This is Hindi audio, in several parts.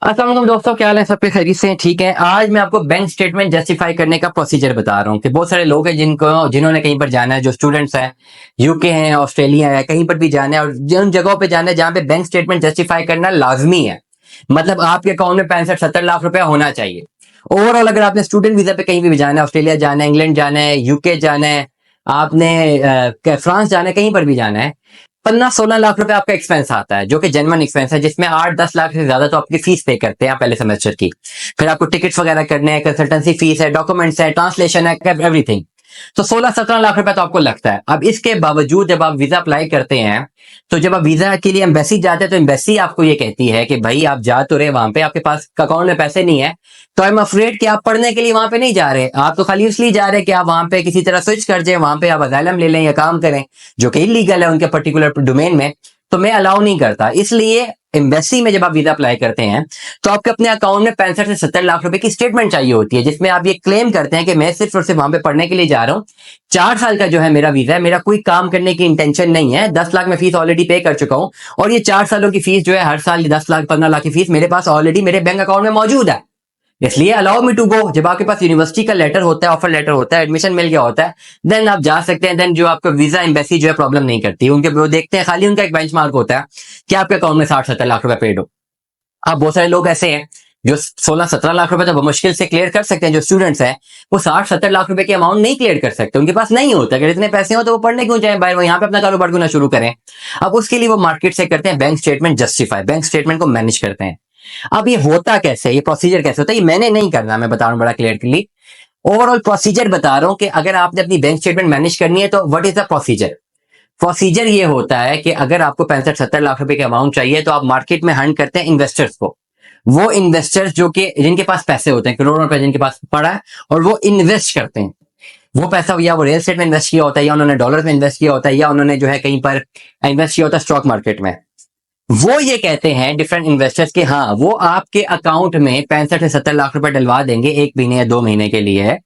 अस्सलाम वालेकुम दोस्तों, क्या हाल है? सबके खैरियत से हैं? ठीक है। आज मैं आपको बैंक स्टेटमेंट जस्टिफाई करने का प्रोसीजर बता रहा हूँ कि बहुत सारे लोग हैं जिन्होंने कहीं पर जाना है, जो स्टूडेंट्स हैं, यूके हैं, ऑस्ट्रेलिया है, कहीं पर भी जाना है और जिन जगहों पे जाना है जहाँ पे बैंक स्टेटमेंट जस्टिफाई करना लाजमी है। मतलब आपके अकाउंट में 65-70 लाख रुपया होना चाहिए। ओवरऑल अगर आपने स्टूडेंट वीजा पे कहीं भी जाना है, ऑस्ट्रेलिया जाना है, इंग्लैंड जाना है, यूके जाना है, आपने फ्रांस जाना है, कहीं पर भी जाना है, 15-16 लाख रुपए आपका एक्सपेंस आता है, जो कि जेन्युइन एक्सपेंस है, जिसमें 8-10 लाख से ज्यादा तो आपकी फीस पे करते हैं आप पहले सेमेस्टर की। फिर आपको टिकट्स वगैरह करने हैं, कंसल्टेंसी फीस है, डॉक्यूमेंट्स है, ट्रांसलेशन है, एवरीथिंग। तो 16-17 लाख रुपए तो आपको लगता है। अब इसके बावजूद जब आप वीजा अप्लाई करते हैं, तो जब आप वीजा के लिए एम्बेसी जाते हैं, तो एम्बेसी आपको ये कहती है कि भाई आप जा तो रहे वहां पे, आपके पास अकाउंट में पैसे नहीं है, तो आई एम अफ्रेड कि आप पढ़ने के लिए वहां पे नहीं जा रहे, आप तो खाली इसलिए जा रहे हैं कि आप वहां पे किसी तरह स्विच कर जाए, वहां पे आप असाइलम ले लें या काम करें, जो कि इलीगल है उनके पर्टिकुलर डोमेन में। तो मैं अलाउ नहीं करता। इसलिए एम्बेसी में जब आप वीजा अप्लाई करते हैं, तो आपके अपने अकाउंट में 65 से 70 लाख रुपए की स्टेटमेंट चाहिए होती है, जिसमें आप ये क्लेम करते हैं कि मैं सिर्फ और सिर्फ वहां पे पढ़ने के लिए जा रहा हूँ। 4 साल का जो है मेरा वीजा है, मेरा कोई काम करने की इंटेंशन नहीं है। 10 लाख में फीस ऑलरेडी पे कर चुका हूँ, और ये 4 सालों की फीस जो है, हर साल 10 लाख 15 लाख की फीस मेरे पास ऑलरेडी मेरे बैंक अकाउंट में मौजूद है। इसलिए अलाउ मी टू गो। जब आपके पास यूनिवर्सिटी का लेटर होता है, ऑफर लेटर होता है, एडमिशन मिल गया होता है, देन आप जा सकते हैं। देन जो आपका वीजा एम्बेसी जो है प्रॉब्लम नहीं करती, उनके वो देखते हैं, खाली उनका एक बेंचमार्क होता है कि आपके अकाउंट में 60-70 लाख रुपए पेड हो। अब बहुत सारे लोग ऐसे हैं जो 16-17 लाख रुपए तो मुश्किल से क्लियर कर सकते हैं। जो स्टूडेंट्स हैं, वो 60-70 लाख रुपए की अमाउंट नहीं क्लियर कर सकते, उनके पास नहीं होता। अगर इतने पैसे हो तो वो पढ़ने क्यों जाए बाहर, वो यहाँ पे अपना कारोबार क्यों ना शुरू करें। अब उसके लिए वो मार्केट से करते हैं bank statement justify, bank statement को मैनेज करते हैं। अब ये होता कैसे, ये प्रोसीजर कैसे होता है, ये मैंने नहीं करना, मैं बता रहा हूँ बड़ा क्लियरली। ओवरऑल प्रोसीजर बता रहा हूँ कि अगर आपने अपनी बैंक स्टेटमेंट मैनेज करनी है, तो what is the procedure. Procedure ये होता है कि अगर आपको 65-70 लाख रुपए की अमाउंट चाहिए, तो आप मार्केट में हंट करते हैं इन्वेस्टर्स को। वो इन्वेस्टर्स जो कि जिनके पास पैसे होते हैं, करोड़ों रुपए जिनके पास पड़ा है, और वो इन्वेस्ट करते हैं। वो पैसा या वो रियल एस्टेट में इन्वेस्ट किया होता है, या उन्होंने डॉलर में इन्वेस्ट किया होता है, या उन्होंने जो है कहीं पर इन्वेस्ट किया होता है स्टॉक मार्केट में। वो ये कहते हैं डिफरेंट इन्वेस्टर्स के, हाँ वो आपके अकाउंट में 65 से 70 लाख रुपए डलवा देंगे 1 महीने या 2 महीने के लिए,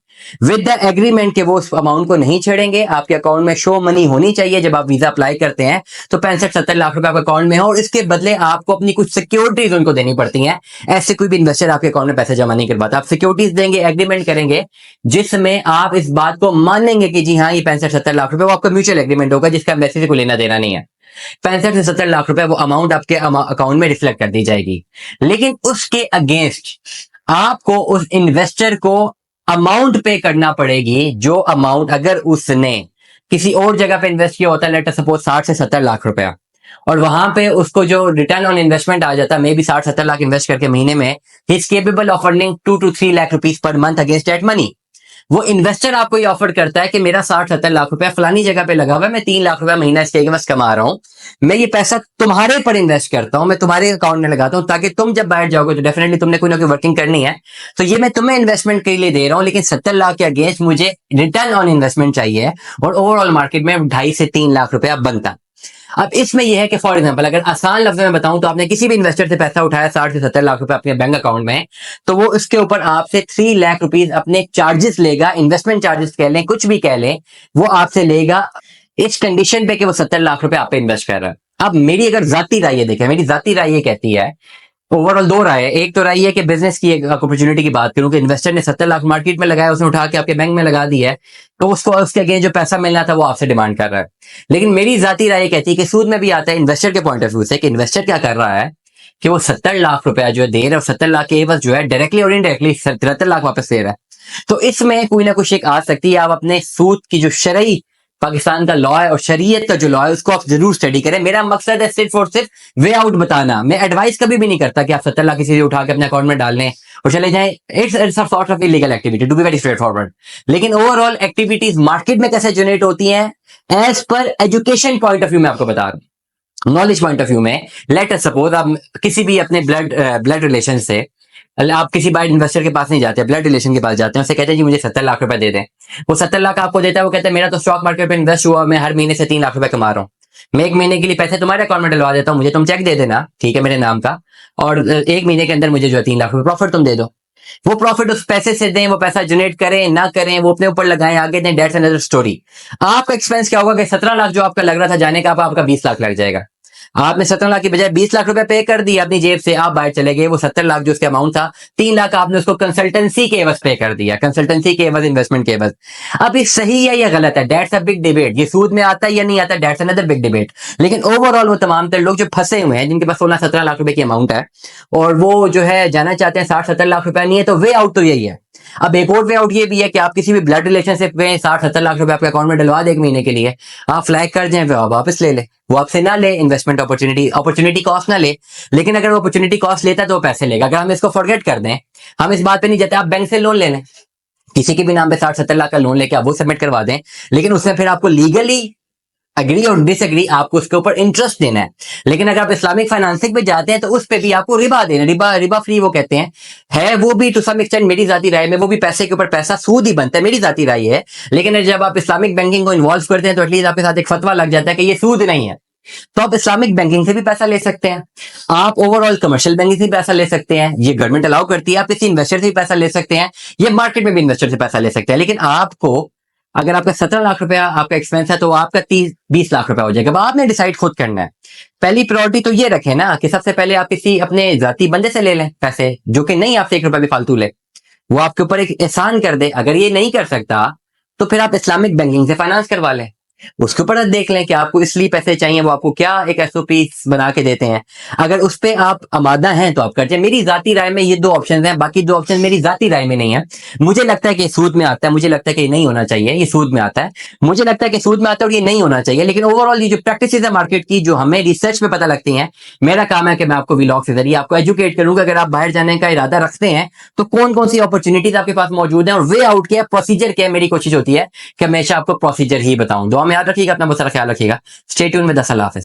विद द एग्रीमेंट के वो उस अमाउंट को नहीं छेड़ेंगे। आपके अकाउंट में शो मनी होनी चाहिए जब आप वीजा अप्लाई करते हैं, तो 65-70 लाख रुपए आपके अकाउंट में हो, और इसके बदले आपको अपनी कुछ सिक्योरिटीज उनको देनी पड़ती हैं। ऐसे कोई भी इन्वेस्टर आपके अकाउंट में पैसे जमा नहीं करवाता। आप सिक्योरिटीज देंगे, एग्रीमेंट करेंगे, जिसमें आप इस बात को मानेंगे कि जी हाँ ये 65-70 लाख रुपए, वो आपका म्यूचुअल एग्रीमेंट होगा, जिसका एम्बेसी से कोई लेना देना नहीं है। 65 से 70 लाख रुपए वो अमाउंट आपके अकाउंट में रिफ्लेक्ट कर दी जाएगी। लेकिन उसके अगेंस्ट आपको उस इन्वेस्टर को अमाउंट पे करना पड़ेगी, जो अमाउंट अगर उसने किसी और जगह पे इन्वेस्ट किया होता है, लेट सपोज 60 से 70 लाख रुपया, और वहां पे उसको जो रिटर्न ऑन इन्वेस्टमेंट आ जाता है, मे बी 60-70 लाख इन्वेस्ट करके महीने में, he is capable of earning 2 to 3 lakh rupees per month against that money. वो इन्वेस्टर आपको ये ऑफर करता है कि मेरा 60-70 लाख रुपया फलानी जगह पे लगा हुआ है, मैं 3 लाख रुपया महीना इसके इन्वेस्ट कमा रहा हूं, मैं ये पैसा तुम्हारे पर इन्वेस्ट करता हूं, मैं तुम्हारे अकाउंट में लगाता हूं, ताकि तुम जब बाहर जाओगे तो डेफिनेटली तुमने कोई ना कोई वर्किंग करनी है, तो ये मैं तुम्हें इन्वेस्टमेंट के लिए दे रहा हूं, लेकिन 70 लाख के अगेंस्ट मुझे रिटर्न ऑन इन्वेस्टमेंट चाहिए, और ओवरऑल मार्केट में 2.5 से 3 लाख रुपया बनता। अब इसमें यह है कि फॉर एग्जांपल अगर आसान लफ्ज में बताऊं, तो आपने किसी भी इन्वेस्टर से पैसा उठाया 60 से 70 लाख रुपए अपने बैंक अकाउंट में, तो वो इसके ऊपर आपसे 3 लाख रुपीज अपने चार्जेस लेगा, इन्वेस्टमेंट चार्जेस कह लें, कुछ भी कह लें, वो आपसे लेगा इस कंडीशन पे कि वो 70 लाख रुपए आप पे इन्वेस्ट कर रहा है। अब मेरी अगर जाती राय ये देखें, मेरी जाती राय ये कहती है, ओवरऑल 2 राय है। एक तो राय है कि बिजनेस की एक अपॉर्चुनिटी की बात करूं कि इन्वेस्टर ने 70 लाख मार्केट में लगाया, उसने उठा के आपके बैंक में लगा दिया है, तो उसको उसके अगेंस्ट जो पैसा मिलना था वो आपसे डिमांड कर रहा है। लेकिन मेरी जाती राय कहती है कि सूद में भी आता है इन्वेस्टर के पॉइंट ऑफ व्यू से, कि इन्वेस्टर क्या कर रहा है कि वो 70 लाख रुपया जो है दे रहा है, और 70 लाख के एवज जो है डायरेक्टली और इनडायरेक्टली 73 लाख वापस दे रहा है। तो इसमें कोई ना कुछ एक आ सकती है। आप अपने सूद की जो शरई पाकिस्तान का लॉ है और शरीयत का जो लॉ है, उसको आप जरूर स्टडी करें। मेरा मकसद है सिर्फ और सिर्फ वे आउट बताना। मैं एडवाइस कभी भी नहीं करता कि आप 70 लाख किसी से उठा के अपने अकाउंट में डाल लें और चले जाएं। It's sort of illegal activity, to be very straightforward. लेकिन ओवरऑल एक्टिविटीज मार्केट में कैसे जनरेट होती हैं, as per education point of view में आपको बता रहा हूं, नॉलेज पॉइंट ऑफ व्यू में। लेट अस सपोज आप किसी भी अपने ब्लड रिलेशन से, आप किसी बाइट इन्वेस्टर के पास नहीं जाते, ब्लड रिलेशन के पास जाते हैं, उससे कहते हैं जी मुझे 70 लाख रुपए दे दें। वो 70 लाख आपको देता है, वो कहता है मेरा तो स्टॉक मार्केट पे इन्वेस्ट हुआ, मैं हर महीने से 3 लाख रुपए कमा रहा हूँ, मैं 1 महीने के लिए पैसे तुम्हारे अकाउंट में डलवा देता हूँ, मुझे तुम चेक दे देना, ठीक है, मेरे नाम का, और 1 महीने के अंदर मुझे जो है 3 लाख रुपए प्रॉफिट तुम दे दो। वो प्रॉफिट उस पैसे से दें, वो पैसा जनरेट करें ना करें, वो अपने ऊपर लगाएं, आगे दें, दैट्स अनदर स्टोरी। आपका एक्सपेंस क्या होगा कि 17 लाख जो आपका लग रहा था जाने का, आपका 20 लाख लग जाएगा। आपने 17 लाख की बजाय 20 लाख रुपए पे कर दिया अपनी जेब से, आप बाहर चले गए, वो 70 लाख जो उसके अमाउंट था, 3 लाख आपने उसको कंसल्टेंसी के एवज पे कर दिया, कंसल्टेंसी के एवज, इन्वेस्टमेंट के एवज। अब ये सही है या गलत है, दैट्स अ बिग डिबेट। ये सूद में आता है या नहीं आता, दैट्स अनदर बिग डिबेट। लेकिन ओवरऑल वो तमाम तर लोग जो फंसे हुए हैं, जिनके पास 16-17 लाख रुपए की अमाउंट है और वो जो है जाना चाहते हैं 60-70 लाख रुपए नहीं है, तो वे आउट तो यही है। अब एक और वे आउट ये भी है कि आप किसी भी ब्लड रिलेशनशिप में 60-70 लाख रुपए आपके अकाउंट में डलवा दे एक महीने के लिए, आप फ्लैग कर जाए, आप वापस ले ले, वो आपसे ना ले, इन्वेस्टमेंट अपॉर्चुनिटी कॉस्ट ना ले। लेकिन अगर वो अपॉर्चुनिटी कॉस्ट लेता है तो वो पैसे लेगा। अगर हम इसको फॉरगेट कर दें, हम इस बात पे नहीं जाते, आप बैंक से लोन ले लें, किसी के भी नाम पे 60-70 लाख का लोन लेके आप वो सबमिट करवा दें, लेकिन उसमें फिर आपको लीगली अग्री और डिसएग्री आपको उसके ऊपर इंटरेस्ट देना है। लेकिन अगर आप इस्लामिक फाइनेंसिंग पे जाते हैं तो उस पे भी आपको रिबा देना, रिबा फ्री वो कहते हैं, है वो भी टू सम एक्सटेंट, मेरी जाती राय में वो भी पैसे के ऊपर पैसा सूद ही बनता है, मेरी जाती राय है। लेकिन जब आप इस्लामिक बैंकिंग को इन्वॉल्व करते हैं तो एटलीस्ट आपके साथ एक फतवा लग जाता है कि ये सूद नहीं है, तो आप इस्लामिक बैंकिंग से भी पैसा ले सकते हैं, आप ओवरऑल कमर्शियल बैंकिंग से भी पैसा ले सकते हैं, ये गवर्नमेंट अलाउ करती है, आप किसी इन्वेस्टर से भी पैसा ले सकते हैं, ये मार्केट में भी इन्वेस्टर से पैसा ले सकते हैं। लेकिन आपको अगर आपका 17 लाख रुपया आपका एक्सपेंस है तो आपका 30-20 लाख रुपया हो जाएगा। अब आपने डिसाइड खुद करना है। पहली प्रायोरिटी तो ये रखें ना कि सबसे पहले आप किसी अपने जाती बंदे से ले लें पैसे, जो कि नहीं आपसे 1 रुपया भी फालतू ले, वो आपके ऊपर एक एहसान कर दे। अगर ये नहीं कर सकता तो फिर आप इस्लामिक बैंकिंग से फाइनेंस करवा लें, उसके ऊपर देख लें कि आपको इसलिए पैसे चाहिए, वो आपको क्या एक एसओपी बना के देते हैं। अगर उस पे आप आमादा हैं तो आप कर जाए। मेरी जाती राय में ये 2 ऑप्शन हैं, बाकी 2 ऑप्शन मेरी जाती राय में नहीं है। मुझे लगता है कि सूद में आता है, मुझे लगता है कि ये नहीं होना चाहिए, ये सूद में आता है, मुझे लगता है कि सूद में आता है और ये नहीं होना चाहिए। लेकिन ओवरऑल ये जो प्रैक्टिस है मार्केट की, जो हमें रिसर्च में पता लगती हैं, मेरा काम है कि मैं आपको व्लॉग के जरिए आपको एजुकेट करूंगा। अगर आप बाहर जाने का इरादा रखते हैं तो कौन कौन सी अपॉर्चुनिटीज आपके पास मौजूद है और वे आउट क्या, प्रोसीजर क्या है। मेरी कोशिश होती है कि हमेशा आपको प्रोसीजर ही बताऊं। दुआ में याद रखिएगा, अपना बहुत सारा ख्याल रखिएगा। स्टे ट्यून में 10 अल्लाह हाफिज़।